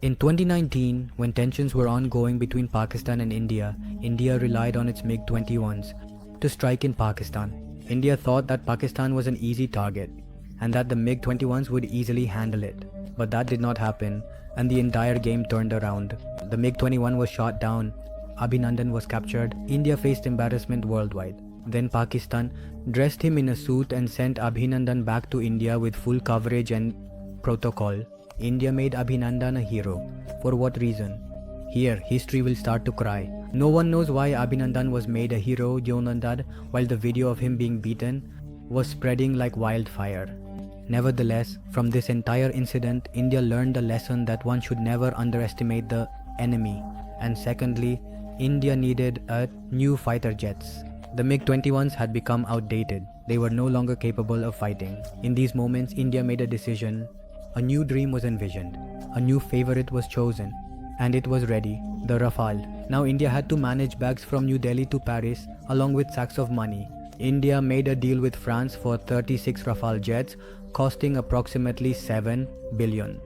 In 2019, when tensions were ongoing between Pakistan and India, India relied on its MiG-21s to strike in Pakistan. India thought that Pakistan was an easy target and that the MiG-21s would easily handle it. But that did not happen, and the entire game turned around. The MiG-21 was shot down, Abhinandan was captured, India faced embarrassment worldwide. Then Pakistan dressed him in a suit and sent Abhinandan back to India with full coverage and protocol. India made Abhinandan a hero. For what reason? Here, history will start to cry. No one knows why Abhinandan was made a hero, Yonandad, while the video of him being beaten was spreading like wildfire. Nevertheless, from this entire incident, India learned a lesson that one should never underestimate the enemy. And secondly, India needed a new fighter jets. The MiG-21s had become outdated. They were no longer capable of fighting. In these moments, India made a decision. A new dream was envisioned. A new favorite was chosen. And it was ready, the Rafale. Now India had to manage bags from New Delhi to Paris along with sacks of money. India made a deal with France for 36 Rafale jets costing approximately 7 billion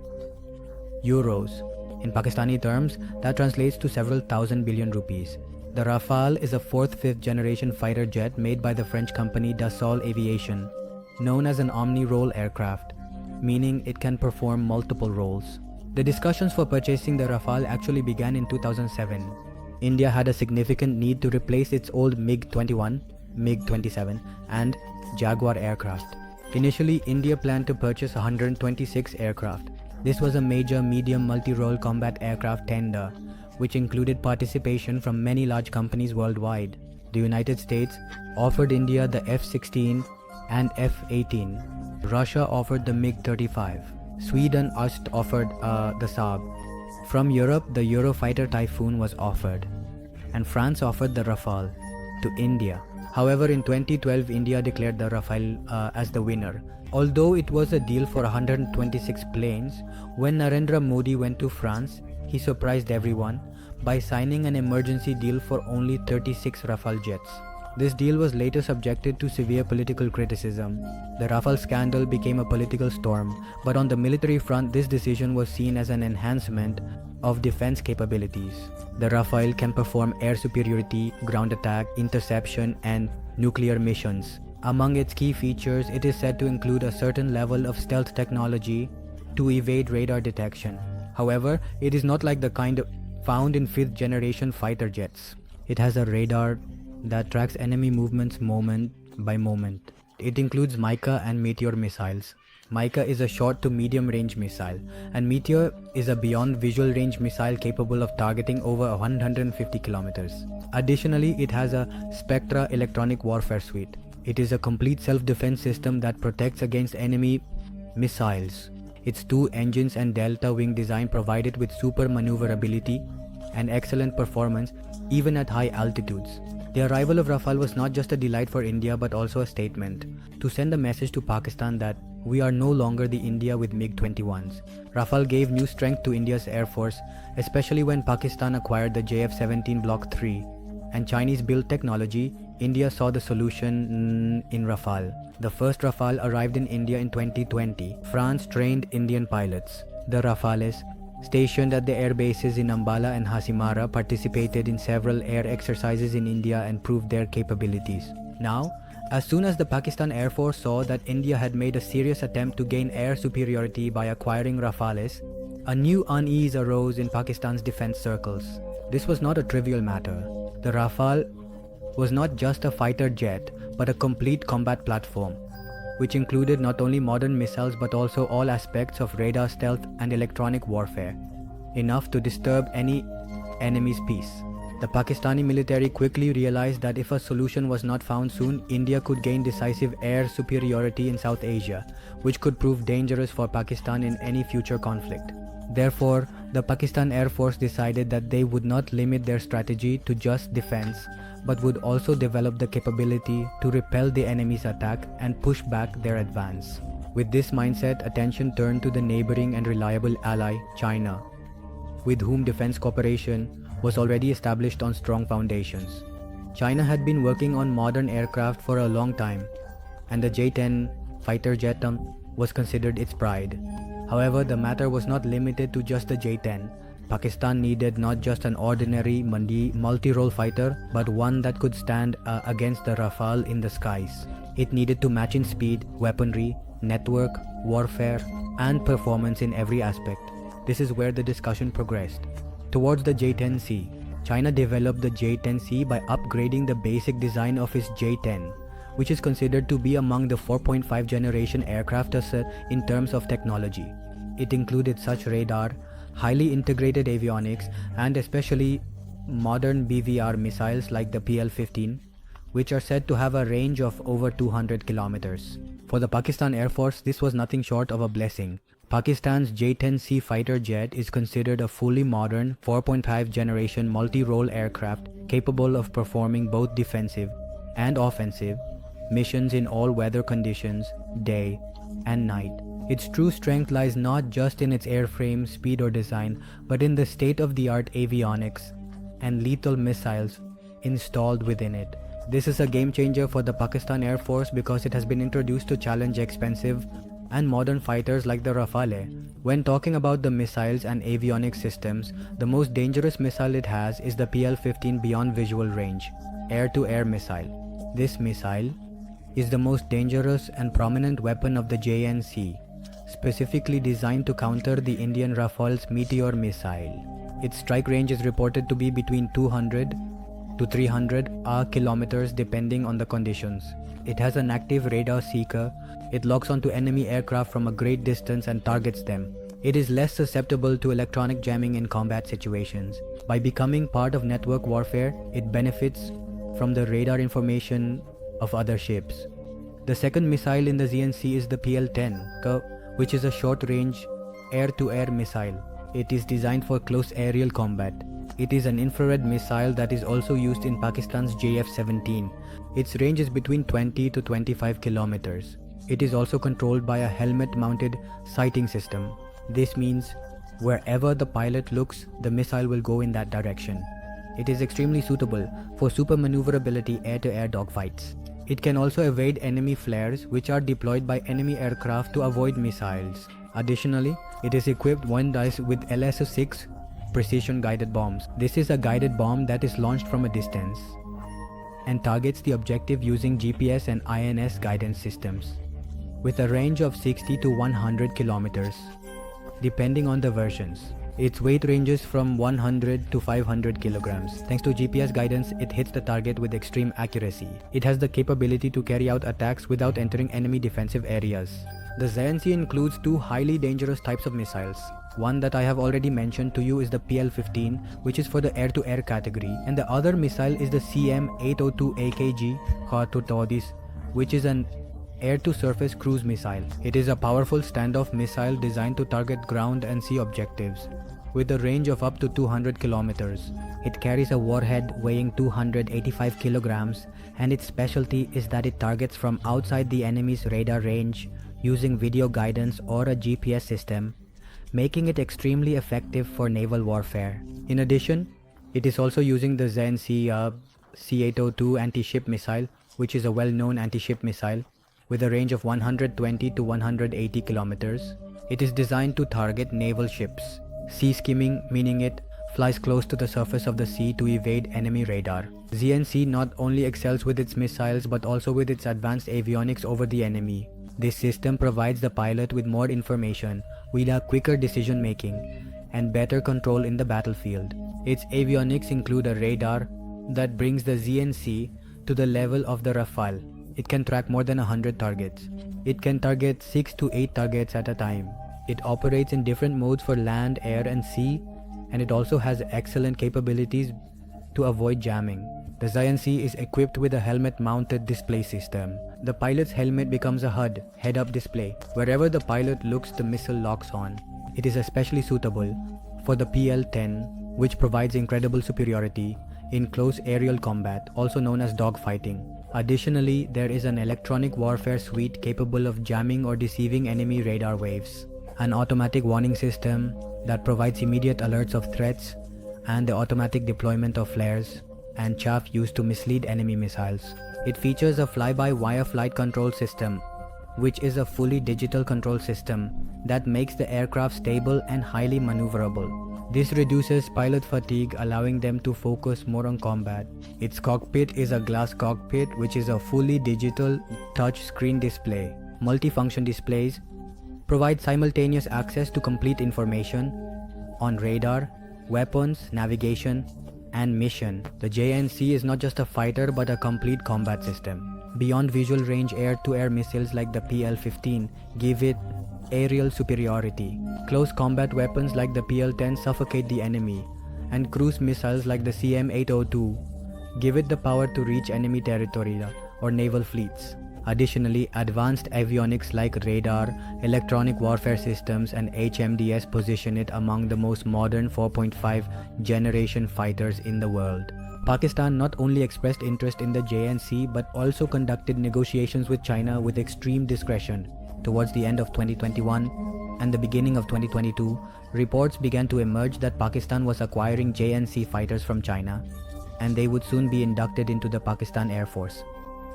euros. In Pakistani terms, that translates to several thousand billion rupees. The Rafale is a 4th-5th generation fighter jet made by the French company Dassault Aviation, known as an omni-role aircraft, meaning it can perform multiple roles. The discussions for purchasing the Rafale actually began in 2007. India had a significant need to replace its old MiG-21, MiG-27 and Jaguar aircraft. Initially, India planned to purchase 126 aircraft. This was a major medium multi-role combat aircraft tender, which included participation from many large companies worldwide. The United States offered India the F-16 and F-18. Russia offered the MiG-35. Sweden offered the Saab. From Europe, the Eurofighter Typhoon was offered. And France offered the Rafale to India. However, in 2012, India declared the Rafale as the winner. Although it was a deal for 126 planes, when Narendra Modi went to France, he surprised everyone by signing an emergency deal for only 36 Rafale jets. This deal was later subjected to severe political criticism. The Rafale scandal became a political storm, but on the military front, this decision was seen as an enhancement of defense capabilities. The Rafale can perform air superiority, ground attack, interception, and nuclear missions. Among its key features, it is said to include a certain level of stealth technology to evade radar detection. However, it is not like the kind found in 5th generation fighter jets. It has a radar that tracks enemy movements moment by moment. It includes Mica and Meteor missiles. Mica is a short to medium range missile, and Meteor is a beyond visual range missile capable of targeting over 150 kilometers. Additionally, it has a Spectra electronic warfare suite. It is a complete self-defense system that protects against enemy missiles. Its 2 engines and delta wing design provide it with super maneuverability and excellent performance even at high altitudes. The arrival of Rafale was not just a delight for India but also a statement to send a message to Pakistan that we are no longer the India with MiG-21s. Rafale gave new strength to India's Air Force, especially when Pakistan acquired the JF-17 Block 3 and Chinese-built technology. India saw the solution in Rafale. The first Rafale arrived in India in 2020. France trained Indian pilots. The Rafales, stationed at the air bases in Ambala and Hasimara, participated in several air exercises in India and proved their capabilities. Now, as soon as the Pakistan Air Force saw that India had made a serious attempt to gain air superiority by acquiring Rafales, a new unease arose in Pakistan's defense circles. This was not a trivial matter. The Rafale was not just a fighter jet, but a complete combat platform, which included not only modern missiles but also all aspects of radar stealth and electronic warfare, enough to disturb any enemy's peace. The Pakistani military quickly realized that if a solution was not found soon, India could gain decisive air superiority in South Asia, which could prove dangerous for Pakistan in any future conflict. Therefore, the Pakistan Air Force decided that they would not limit their strategy to just defense, but would also develop the capability to repel the enemy's attack and push back their advance. With this mindset, attention turned to the neighboring and reliable ally, China, with whom defense cooperation was already established on strong foundations. China had been working on modern aircraft for a long time, and the J-10 fighter jet was considered its pride. However, the matter was not limited to just the J-10. Pakistan needed not just an ordinary multi-role fighter, but one that could stand against the Rafale in the skies. It needed to match in speed, weaponry, network, warfare, and performance in every aspect. This is where the discussion progressed. Towards the J-10C, China developed the J-10C by upgrading the basic design of its J-10, which is considered to be among the 4.5 generation aircraft in terms of technology. It included such radar, highly integrated avionics, and especially modern BVR missiles like the PL-15, which are said to have a range of over 200 kilometers. For the Pakistan Air Force, this was nothing short of a blessing. Pakistan's J-10C fighter jet is considered a fully modern 4.5 generation multi-role aircraft capable of performing both defensive and offensive missions in all weather conditions, day and night. Its true strength lies not just in its airframe, speed or design, but in the state-of-the-art avionics and lethal missiles installed within it. This is a game changer for the Pakistan Air Force because it has been introduced to challenge expensive and modern fighters like the Rafale. When talking about the missiles and avionics systems, the most dangerous missile it has is the PL-15 Beyond Visual Range, air-to-air missile. This missile is the most dangerous and prominent weapon of the J-10C, specifically designed to counter the Indian Rafale's Meteor missile. Its strike range is reported to be between 200 to 300 kilometers depending on the conditions. It has an active radar seeker. It locks onto enemy aircraft from a great distance and targets them. It is less susceptible to electronic jamming in combat situations. By becoming part of network warfare, it benefits from the radar information of other ships. The second missile in the J-10C is the PL-10, which is a short-range air-to-air missile. It is designed for close aerial combat. It is an infrared missile that is also used in Pakistan's JF-17. Its range is between 20 to 25 kilometers. It is also controlled by a helmet-mounted sighting system. This means wherever the pilot looks, the missile will go in that direction. It is extremely suitable for super maneuverability air-to-air dogfights. It can also evade enemy flares, which are deployed by enemy aircraft to avoid missiles. Additionally, it is equipped with LS-6 precision-guided bombs. This is a guided bomb that is launched from a distance and targets the objective using GPS and INS guidance systems, with a range of 60 to 100 kilometers, depending on the versions. Its weight ranges from 100 to 500 kilograms. Thanks to GPS guidance, it hits the target with extreme accuracy. It has the capability to carry out attacks without entering enemy defensive areas. The J-10C includes two highly dangerous types of missiles. One that I have already mentioned to you is the PL-15, which is for the air-to-air category, and the other missile is the CM-802 which is an air-to-surface cruise missile. It is a powerful standoff missile designed to target ground and sea objectives, with a range of up to 200 kilometers. It carries a warhead weighing 285 kilograms, and its specialty is that it targets from outside the enemy's radar range using video guidance or a GPS system, making it extremely effective for naval warfare. In addition, it is also using the J-10C C-802 anti-ship missile, which is a well-known anti-ship missile with a range of 120 to 180 kilometers. It is designed to target naval ships. Sea skimming, meaning it flies close to the surface of the sea to evade enemy radar. J-10C not only excels with its missiles but also with its advanced avionics over the enemy. This system provides the pilot with more information, with a quicker decision making, and better control in the battlefield. Its avionics include a radar that brings the J-10C to the level of the Rafale. It can track more than 100 targets. It can target 6 to 8 targets at a time. It operates in different modes for land, air and sea, and it also has excellent capabilities to avoid jamming. The J-10C is equipped with a helmet-mounted display system. The pilot's helmet becomes a HUD, head-up display. Wherever the pilot looks, the missile locks on. It is especially suitable for the PL-10, which provides incredible superiority in close aerial combat, also known as dogfighting. Additionally, there is an electronic warfare suite capable of jamming or deceiving enemy radar waves, an automatic warning system that provides immediate alerts of threats, and the automatic deployment of flares and chaff used to mislead enemy missiles. It features a fly-by-wire flight control system, which is a fully digital control system that makes the aircraft stable and highly maneuverable. This reduces pilot fatigue, allowing them to focus more on combat. Its cockpit is a glass cockpit, which is a fully digital touchscreen display. Multifunction displays provide simultaneous access to complete information on radar, weapons, navigation, and mission. The J-10C is not just a fighter but a complete combat system. Beyond visual range, air-to-air missiles like the PL-15 give it aerial superiority. Close combat weapons like the PL-10 suffocate the enemy, and cruise missiles like the CM-802 give it the power to reach enemy territory or naval fleets. Additionally, advanced avionics like radar, electronic warfare systems, and HMDS position it among the most modern 4.5 generation fighters in the world. Pakistan not only expressed interest in the J-10C but also conducted negotiations with China with extreme discretion. Towards the end of 2021 and the beginning of 2022, reports began to emerge that Pakistan was acquiring J-10C fighters from China, and they would soon be inducted into the Pakistan Air Force.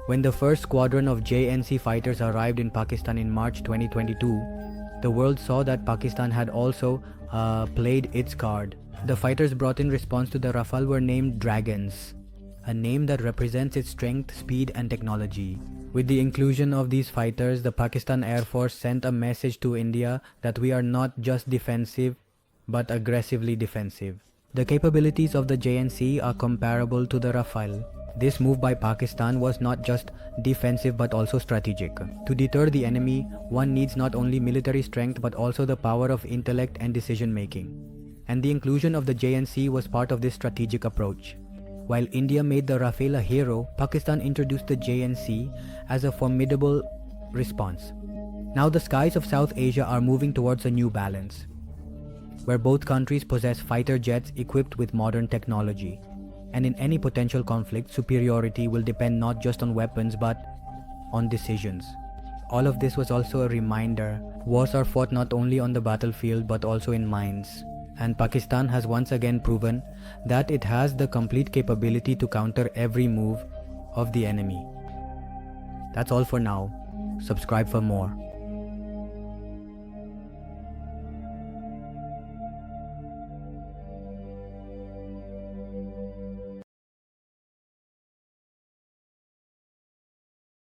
When the first squadron of J-10C fighters arrived in Pakistan in March 2022, the world saw that Pakistan had also played its card. The fighters brought in response to the Rafale were named Dragons, a name that represents its strength, speed, and technology. With the inclusion of these fighters, the Pakistan Air Force sent a message to India that we are not just defensive, but aggressively defensive. The capabilities of the J-10C are comparable to the Rafale. This move by Pakistan was not just defensive but also strategic. To deter the enemy, one needs not only military strength but also the power of intellect and decision making. And the inclusion of the J-10C was part of this strategic approach. While India made the Rafale a hero, Pakistan introduced the J-10C as a formidable response. Now the skies of South Asia are moving towards a new balance, where both countries possess fighter jets equipped with modern technology. And in any potential conflict, superiority will depend not just on weapons but on decisions. All of this was also a reminder: wars are fought not only on the battlefield but also in minds. And Pakistan has once again proven that it has the complete capability to counter every move of the enemy. That's all for now. Subscribe for more.